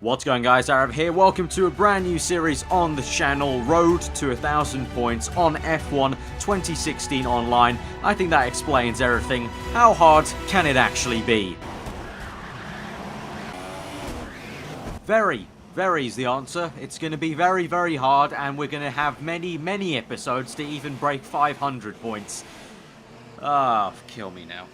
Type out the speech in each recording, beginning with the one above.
What's going, guys? aarava here. Welcome to a brand new series on the channel, Road to 1,000 points on F1 2016 online. I think that explains everything. How hard can it actually be? Very is the answer. It's going to be very hard, and we're going to have many episodes to even break 500 points. Kill me now.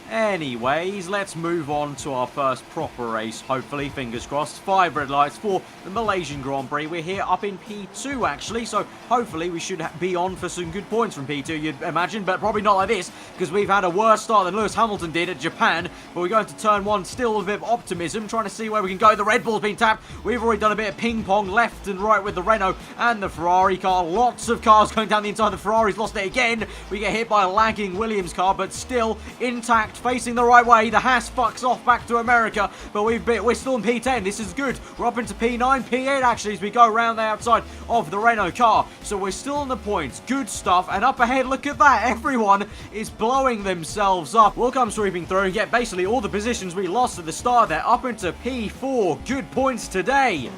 Anyways, let's move on to our first proper race, hopefully, fingers crossed. 5 red lights for the Malaysian Grand Prix. We're here up in P2, actually, so hopefully we should be on for some good points from P2, you'd imagine, but probably not like this, because we've had a worse start than Lewis Hamilton did at Japan, but we're going to turn 1 still with a bit of optimism, trying to see where we can go. The Red Bull's been tapped. We've already done a bit of ping-pong left and right with the Renault and the Ferrari car. Lots of cars going down the inside. The Ferrari's lost it again. We get hit by a lagging Williams car, but still intact, facing the right way. The Haas fucks off back to America, but we're still in P10. This is good. We're up into P9, P8 actually, as we go around the outside of the Renault car. So we're still in the points. Good stuff. And up ahead, look at that. Everyone is blowing themselves up. We'll come sweeping through and get basically all the positions we lost at the start there up into P4. Good points today.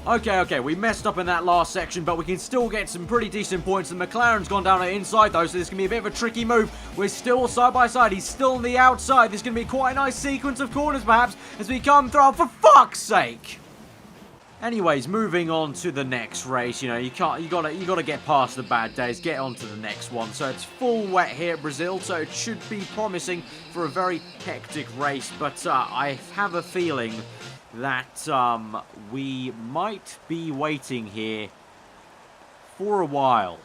Okay, we messed up in that last section, but we can still get some pretty decent points. The McLaren's gone down the inside, though, so this can be a bit of a tricky move. We're still side by side. He's still on the outside. This is going to be quite a nice sequence of corners, perhaps, as we come through. Oh, for fuck's sake! Anyways, moving on to the next race. You know, you gotta get past the bad days, get on to the next one. So it's full wet here at Brazil, so it should be promising for a very hectic race. But I have a feeling that we might be waiting here for a while.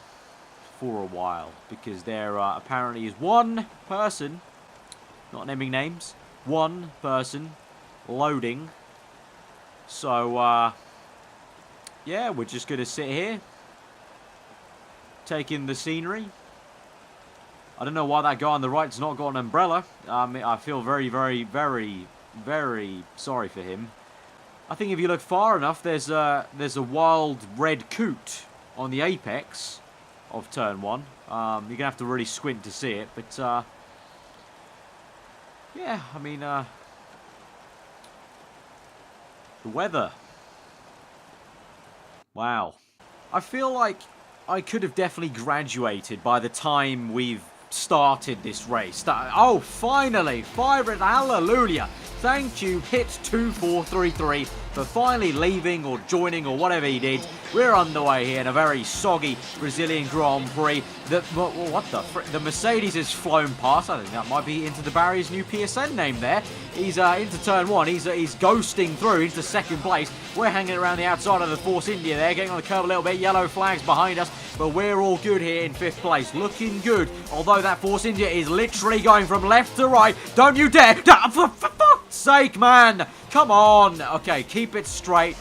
Because there apparently is one person, not naming names, one person loading. So, yeah, we're just going to sit here, take in the scenery. I don't know why that guy on the right's not got an umbrella. I feel very sorry for him. I think if you look far enough, there's a wild red coot on the apex of turn 1. You're gonna have to really squint to see it, but yeah, I mean, the weather. Wow. I feel like I could have definitely graduated by the time we've started this race. Oh, finally! Hallelujah! Thank you, Hit2433, for finally leaving or joining or whatever he did. We're underway here in a very soggy Brazilian Grand Prix. The Mercedes has flown past. I think that might be Into the Barrier's new PSN name there. He's into turn 1. He's ghosting through into second place. We're hanging around the outside of the Force India there, getting on the curve a little bit. Yellow flags behind us, but we're all good here in 5th place. Looking good, although that Force India is literally going from left to right. Don't you dare! For fuck's sake, man! Come on! Okay, keep it straight.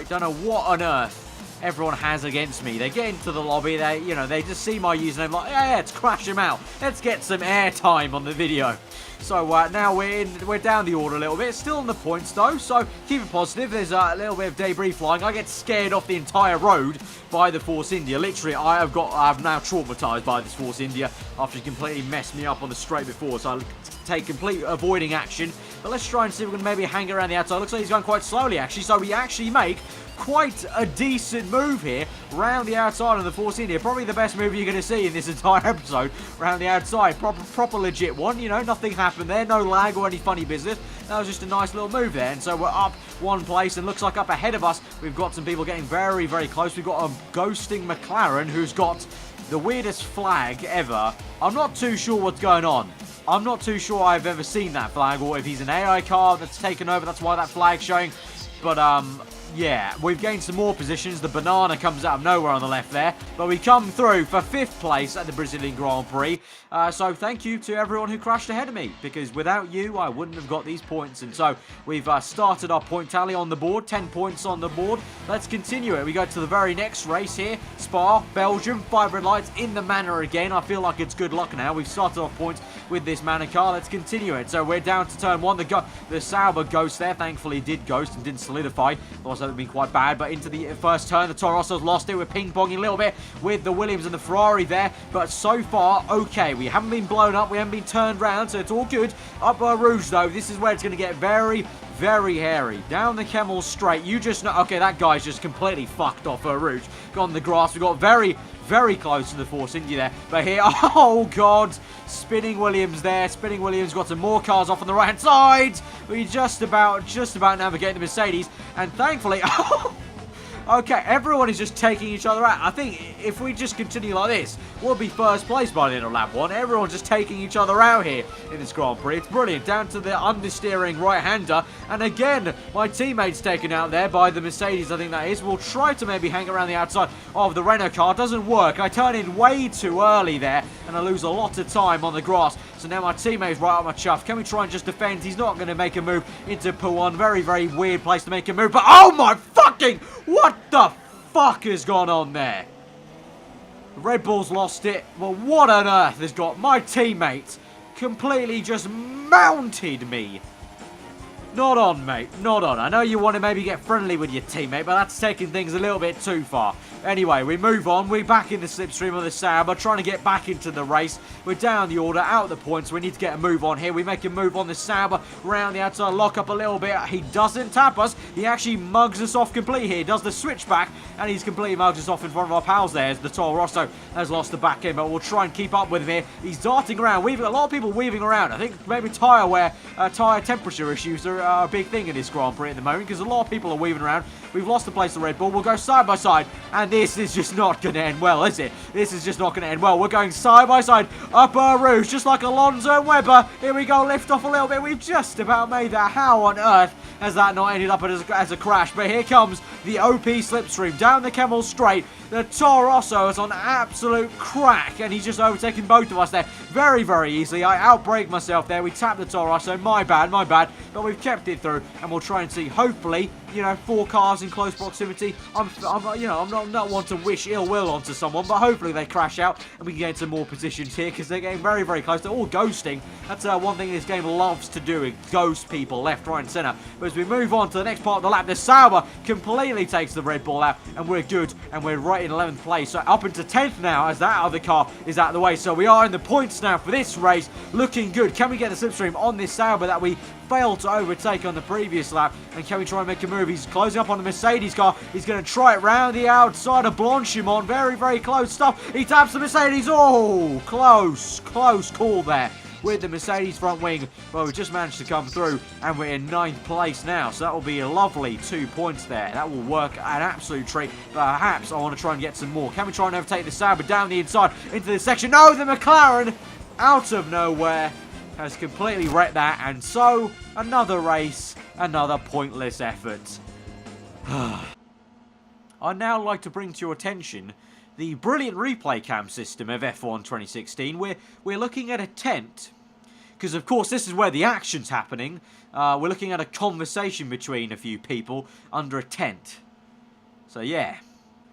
Don't know what on earth everyone has against me. They get into the lobby, they just see my username like, yeah, let's crash him out. Let's get some airtime on the video. So now we're down the order a little bit. Still in the points though, so keep it positive. There's a little bit of debris flying. I get scared off the entire road by the Force India. Literally, I'm now traumatized by this Force India after he completely messed me up on the straight before. So I'll take complete avoiding action. But let's try and see if we can maybe hang around the outside. Looks like he's going quite slowly actually. So we actually make quite a decent move here round the outside of the Force India. Probably the best move you're going to see in this entire episode. Round the outside. Proper legit one. You know, nothing happened there. No lag or any funny business. That was just a nice little move there. And so we're up 1 place. And looks like up ahead of us, we've got some people getting very close. We've got a ghosting McLaren who's got the weirdest flag ever. I'm not too sure what's going on. I'm not too sure I've ever seen that flag, or if he's an AI car that's taken over, that's why that flag's showing. But, yeah, we've gained some more positions. The banana comes out of nowhere on the left there. But we come through for 5th place at the Brazilian Grand Prix. So thank you to everyone who crashed ahead of me, because without you, I wouldn't have got these points. And so we've started our point tally on the board. 10 points on the board. Let's continue it. We go to the very next race here. Spa, Belgium, 5 red lights in the manor again. I feel like it's good luck now. We've started off points. with this man and car. Let's continue it. So we're down to turn 1. The Sauber ghost there. Thankfully did ghost and didn't solidify. Otherwise that would have been quite bad. But into the first turn, the Toro Rosso's lost it. We're ping-ponging a little bit with the Williams and the Ferrari there. But so far, okay. We haven't been blown up. We haven't been turned round. So it's all good. Up Rouge, though. This is where it's going to get very, very hairy. Down the Camel straight. You just know. Okay, that guy's just completely fucked off Rouge. Got on the grass. We got very, very close to the Force India there. But here, oh God, spinning Williams there. Spinning Williams got some more cars off on the right-hand side. We just about navigate the Mercedes. And thankfully, okay, everyone is just taking each other out. I think if we just continue like this, we'll be first place by the end of lap 1. Everyone's just taking each other out here in this Grand Prix. It's brilliant. Down to the understeering right-hander. And again, my teammate's taken out there by the Mercedes, I think that is. We'll try to maybe hang around the outside of the Renault car. Doesn't work. I turn in way too early there, and I lose a lot of time on the grass. So now my teammate's right up my chuff. Can we try and just defend? He's not going to make a move into P1. Very, very weird place to make a move. But oh my fucking... What the fuck has gone on there? Red Bull's lost it. Well, what on earth has got my teammate completely just mounted me? Not on, mate. Not on. I know you want to maybe get friendly with your teammate, but that's taking things a little bit too far. Anyway, we move on. We're back in the slipstream of the Sauber, trying to get back into the race. We're down the order, out the points. We need to get a move on here. We make a move on the Sauber, round the outside, lock up a little bit. He doesn't tap us. He actually mugs us off completely here. He does the switchback, and he's completely mugs us off in front of our pals there. As the Toro Rosso has lost the back end, but we'll try and keep up with him here. He's darting around, weaving. A lot of people weaving around. I think maybe tyre wear, tyre temperature issues are a big thing in this Grand Prix at the moment, because a lot of people are weaving around. We've lost the place to Red Bull. We'll go side by side, and this is just not going to end well, is it? This is just not going to end well. We're going side by side up Rouge, just like Alonso and Webber. Here we go, lift off a little bit. We've just about made that. How on earth has that not ended up as a crash? But here comes the OP slipstream down the Camel straight. The Toro Rosso is on absolute crack, and he's just overtaken both of us there very, very easily. I outbraked myself there. We tapped the Toro Rosso. My bad, my bad. But we've kept it through, and we'll try and see, hopefully, you know, 4 cars in close proximity. I'm not one to wish ill will onto someone, but hopefully they crash out and we can get some more positions here, because they're getting very, very close. They're all ghosting. That's one thing this game loves to do, is ghost people left, right, and centre. But as we move on to the next part of the lap, the Sauber completely takes the Red Bull out, and we're good, and we're right in 11th place. So up into 10th now, as that other car is out of the way. So we are in the points now for this race, looking good. Can we get the slipstream on this Sauber that we failed to overtake on the previous lap? And can we try and make a move? He's closing up on the Mercedes car. He's going to try it round the outside of Blanchimont. Very, very close stuff. He taps the Mercedes. Oh, close call there with the Mercedes front wing. Well, we just managed to come through, and we're in 9th place now. So that will be a lovely 2 points there. That will work an absolute treat. Perhaps I want to try and get some more. Can we try and overtake the Sauber down the inside into this section? No, the Mclaren out of nowhere has completely wrecked that, and so another race, another pointless effort. I'd now like to bring to your attention the brilliant replay cam system of F1 2016. We're looking at a tent, because of course this is where the action's happening. We're looking at a conversation between a few people under a tent. So yeah.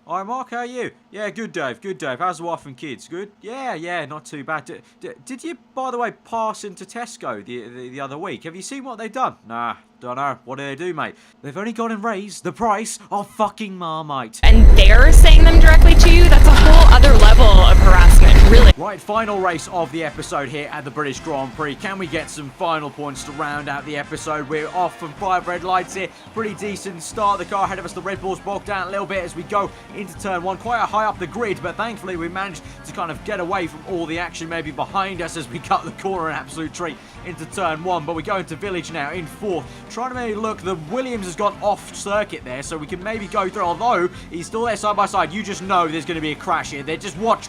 Alright, Mark, how are you? Yeah, good, Dave. Good, Dave. How's the wife and kids? Good? Yeah, not too bad. Did you, by the way, pass into Tesco the other week? Have you seen what they've done? Nah, don't know. What do they do, mate? They've only gone and raised the price of fucking Marmite. And they're saying them directly to you? That's a whole other level of harassment, really. Right, final race of the episode here at the British Grand Prix. Can we get some final points to round out the episode? We're off from 5 red lights here. Pretty decent start. The car ahead of us, the Red Bull's bogged down a little bit as we go into turn 1. Quite a high up the grid, but thankfully we managed to kind of get away from all the action maybe behind us as we cut the corner, an absolute treat, into turn 1. But we go into Village now in 4th. Trying to maybe look, the Williams has gone off circuit there, so we can maybe go through, although he's still there side by side. You just know there's going to be a crash here. There, just watch.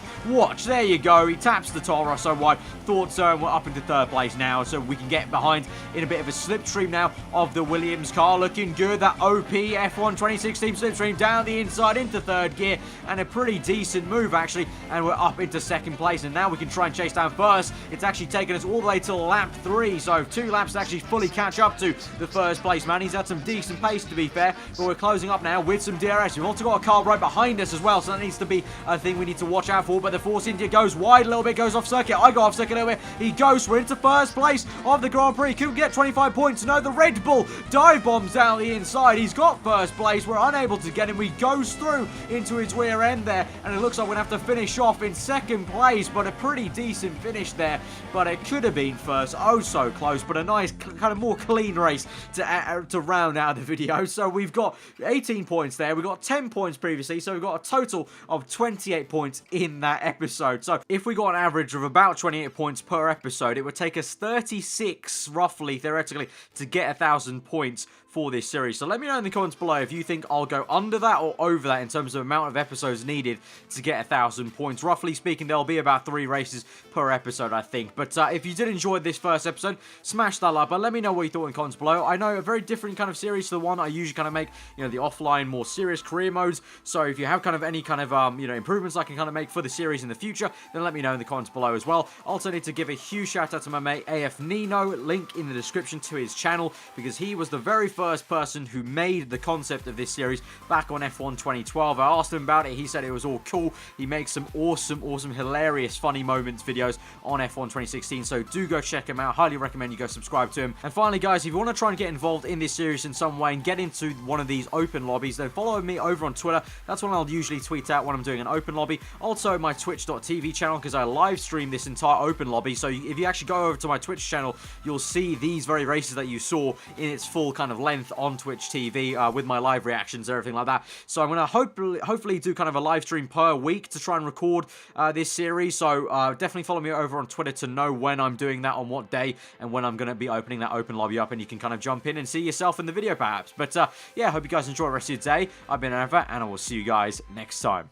There you go. He taps the Toro Rosso wide. Thought so, and we're up into 3rd place now, so we can get behind in a bit of a slipstream now of the Williams car. Looking good. That OP F1 2016 slipstream down the inside into 3rd gear, and a pretty decent move actually, and we're up into 2nd place, and now we can try and chase down 1st. It's actually taken us all the way till lap 3, so 2 laps to actually fully catch up to the 1st place man. He's had some decent pace, to be fair, but we're closing up now with some DRS. We've also got a car right behind us as well, so that needs to be a thing we need to watch out for. But the Force India goes goes wide a little bit, goes off circuit. I go off circuit a little bit. He goes, we're into first place of the Grand Prix. Could we get 25 points? No, the Red Bull dive bombs down the inside. He's got first place. We're unable to get him. He goes through into his rear end there, and it looks like we're going to have to finish off in second place, but a pretty decent finish there. But it could have been first. Oh, so close, but a nice, kind of more clean race to round out the video. So we've got 18 points there. We've got 10 points previously, so we've got a total of 28 points in that episode. So if we got an average of about 28 points per episode, it would take us 36, roughly, theoretically, to get 1,000 points for this series. So let me know in the comments below if you think I'll go under that or over that in terms of amount of episodes needed to get 1,000 points. Roughly speaking, there'll be about 3 races per episode, I think. But if you did enjoy this first episode, smash that like button. Let me know what you thought in the comments below. I know a very different kind of series to the one I usually kind of make, you know, the offline, more serious career modes. So if you have kind of any kind of, you know, improvements I can kind of make for the series in the future, then let me know in the comments below as well. Also need to give a huge shout out to my mate AF Nino, link in the description to his channel, because he was the very first person who made the concept of this series back on F1 2012. I asked him about it. He said it was all cool. He makes some awesome, hilarious, funny moments videos on F1 2016. So do go check him out. Highly recommend you go subscribe to him. And finally, guys, if you want to try and get involved in this series in some way and get into one of these open lobbies, then follow me over on Twitter. That's when I'll usually tweet out when I'm doing an open lobby. Also, my twitch.tv channel, because I live stream this entire open lobby. So if you actually go over to my Twitch channel, you'll see these very races that you saw in its full kind of length on Twitch TV with my live reactions and everything like that. So I'm going to hopefully do kind of a live stream per week to try and record this series. So definitely follow me over on Twitter to know when I'm doing that, on what day, and when I'm going to be opening that open lobby up, and you can kind of jump in and see yourself in the video perhaps. But yeah, I hope you guys enjoy the rest of your day. I've been aarava, and I will see you guys next time.